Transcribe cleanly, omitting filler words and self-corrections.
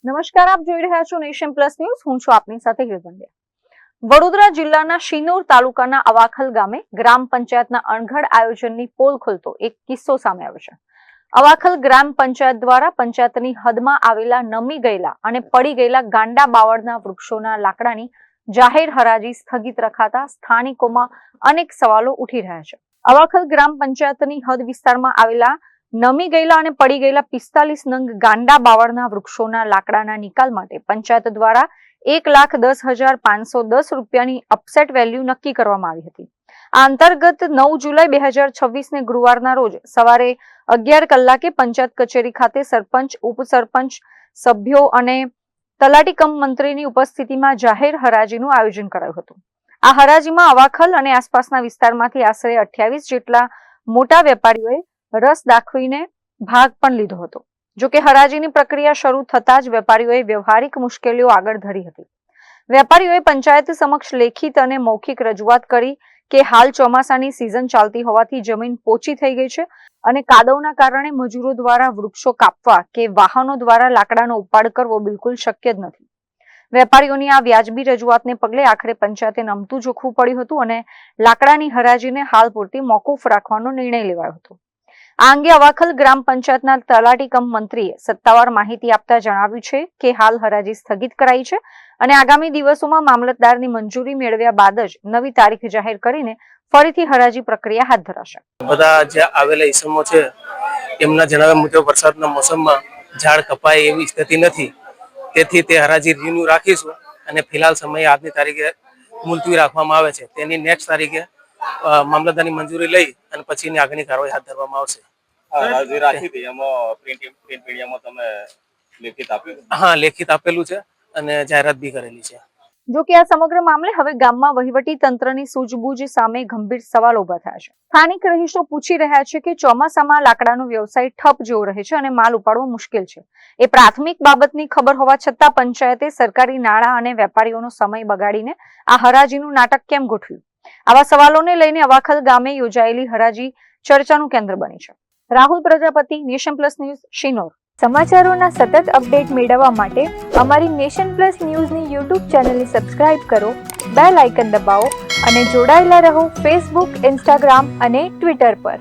નમસ્કાર, આપ જોઈ રહ્યા છો નેશન પ્લસ ન્યૂઝ. હું છું આપની સાથે હિલ પંડ્યા. વડોદરા જિલ્લાના શિનોર તાલુકાના અવાખલ ગામે ગ્રામ પંચાયતના અણઘડ આયોજનની પોલ ખોલતો એક કિસ્સો સામે આવ્યો છે. અવાખલ ગ્રામ પંચાયત દ્વારા પંચાયતની હદમાં આવેલા નમી ગયેલા અને પડી ગયેલા ગાંડા બાવળના વૃક્ષોના લાકડાની જાહેર હરાજી સ્થગિત રખાતા સ્થાનિકોમાં અનેક સવાલો ઉઠી રહ્યા છે. અવાખલ ગ્રામ પંચાયતની હદ વિસ્તારમાં આવેલા નમી ગયેલા અને પડી ગયેલા 45 નંગ ગાંડા બાવળના વૃક્ષોના લાકડાના નિકાલ માટે પંચાયત દ્વારા 1,10,510 રૂપિયાની અપસેટ વેલ્યુ નક્કી કરવામાં આવી હતી. આ અંતર્ગત 9 જુલાઈ 2026 ને ગુરુવારના રોજ સવારે 11 કલાકે પંચાયત કચેરી ખાતે સરપંચ, ઉપસરપંચ, સભ્યો અને તલાટી કમ મંત્રીની ઉપસ્થિતિમાં જાહેર હરાજીનું આયોજન કરાયું હતું. આ હરાજીમાં અવાખલ અને આસપાસના વિસ્તારમાંથી આશરે 28 જેટલા મોટા વેપારીઓએ રસ દાખવીને ભાગ પણ લીધો હતો. જોકે હરાજીની પ્રક્રિયા શરૂ થતા જ વેપારીઓએ વ્યવહારિક મુશ્કેલીઓ આગળ ધરી હતી. વેપારીઓએ પંચાયત સમક્ષ લેખિત અને મૌખિક રજૂઆત કરી કે હાલ ચોમાસાની સિઝન ચાલતી હોવાથી જમીન પોચી થઈ ગઈ છે અને કાદવના કારણે મજૂરો દ્વારા વૃક્ષો કાપવા કે વાહનો દ્વારા લાકડાનો ઉપાડ કરવો બિલકુલ શક્ય જ નથી. વેપારીઓની આ વ્યાજબી રજૂઆતને પગલે આખરે પંચાયતે નમતું જોખવું પડ્યું હતું અને લાકડાની હરાજીને હાલ પૂરતી મોકૂફ રાખવાનો નિર્ણય લેવાયો હતો. આ અંગે અવાખલ ગ્રામ પંચાયતના તલાટી કમ મંત્રીએ સત્તાવાર માહિતી આપતા જણાવ્યું છે કે હાલ હરાજી સ્થગિત કરાઈ છે અને આગામી દિવસોમાં મામલતદારની મંજૂરી મેળવ્યા બાદ જ નવી તારીખ જાહેર કરીને ફરીથી હરાજી પ્રક્રિયા હાથ ધરાશે. બધા જે આવેલા ઇસમો છે એમના જણાવ્યા મુજબ વરસાદના મોસમમાં ઝાડ કપાય એવી સ્થિતિ નથી, તેથી તે હરાજી રિન્યુ રાખીશું અને ફિલહાલ સમયે આજની તારીખે મુલતવી રાખવામાં આવે છે. તેની નેક્સ્ટ તારીખે મામલતદારની મંજૂરી લઈ અને પછીની આગળની કાર્યવાહી હાથ ધરવામાં આવશે. લેખિત આપેલું છે અને જાહેરાત બી કરેલી છે. જો કે આ સમગ્ર મામલે હવે ગામમાં વહીવટી તંત્રની સૂઝબૂઝ સામે ગંભીર સવાલ ઉભા થયા છે. સ્થાનિક રહીશો પૂછી રહ્યા છે કે ચોમાસામાં લાકડાનો વ્યવસાય ઠપ જેવો રહે છે અને માલ ઉપાડવો મુશ્કેલ છે. એ પ્રાથમિક બાબતની ખબર હોવા છતાં પંચાયતે સરકારી નાણાં અને વેપારીઓનો સમય બગાડીને આ હરાજીનું નાટક કેમ ગોઠવ્યું? આવા સવાલોને લઈને અવાખલ ગામે યોજાયેલી હરાજી ચર્ચાનું કેન્દ્ર બની છે. Rahul Prajapati, nation plus news, Shinor. સમાચારોના સતત અપડેટ મેળવવા માટે અમારી નેશન પ્લસ ન્યૂઝની યુટ્યુબ ચેનલને સબસ્ક્રાઇબ કરો, બેલ આઇકન દબાવો અને જોડાયેલા રહો ફેસબુક, ઇન્સ્ટાગ્રામ અને ટ્વિટર પર.